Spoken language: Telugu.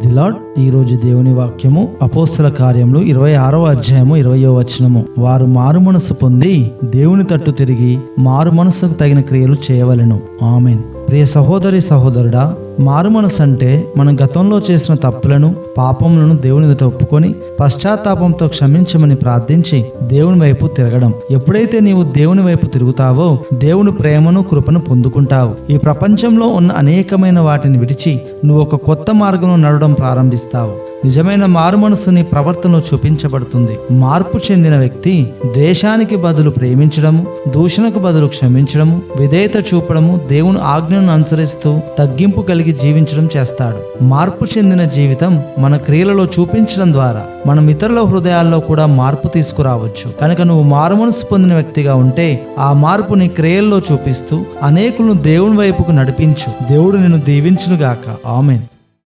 The lord. ఈ రోజు దేవుని వాక్యము అపోస్తల కార్యములు 26వ అధ్యాయము 20వ వచనము. వారు మారు మనసు పొంది దేవుని తట్టు తిరిగి మారు మనసుకు తగిన క్రియలు చేయవలెను. ఆమేన్. ప్రియ సహోదరి సహోదరుడా, మారు మనసు అంటే మనం గతంలో చేసిన తప్పులను పాపములను దేవుని ఎదుట ఒప్పుకొని పశ్చాత్తాపంతో క్షమించమని ప్రార్థించి దేవుని వైపు తిరగడం. ఎప్పుడైతే నీవు దేవుని వైపు తిరుగుతావో దేవుని ప్రేమను కృపను పొందుకుంటావు. ఈ ప్రపంచంలో ఉన్న అనేకమైన వాటిని విడిచి నువ్వు ఒక కొత్త మార్గంలో నడవడం ప్రారంభిస్తావు. నిజమైన మారు మనసు నీ ప్రవర్తనలో చూపించబడుతుంది. మార్పు చెందిన వ్యక్తి ద్వేషానికి బదులు ప్రేమించడము, దూషణకు బదులు క్షమించడము, విధేయత చూపడము, దేవుని ఆజ్ఞను అనుసరిస్తూ తగ్గింపు కలిగి జీవించడం చేస్తాడు. మార్పు చెందిన జీవితం మన క్రియలలో చూపించడం ద్వారా మనం ఇతరుల హృదయాల్లో కూడా మార్పు తీసుకురావచ్చు. కనుక నువ్వు మారు మనసు పొందిన వ్యక్తిగా ఉంటే ఆ మార్పు నీ క్రియల్లో చూపిస్తూ అనేకులను దేవుని వైపుకు నడిపించు. దేవుడు నిన్ను దీవించునుగాక. ఆమేన్.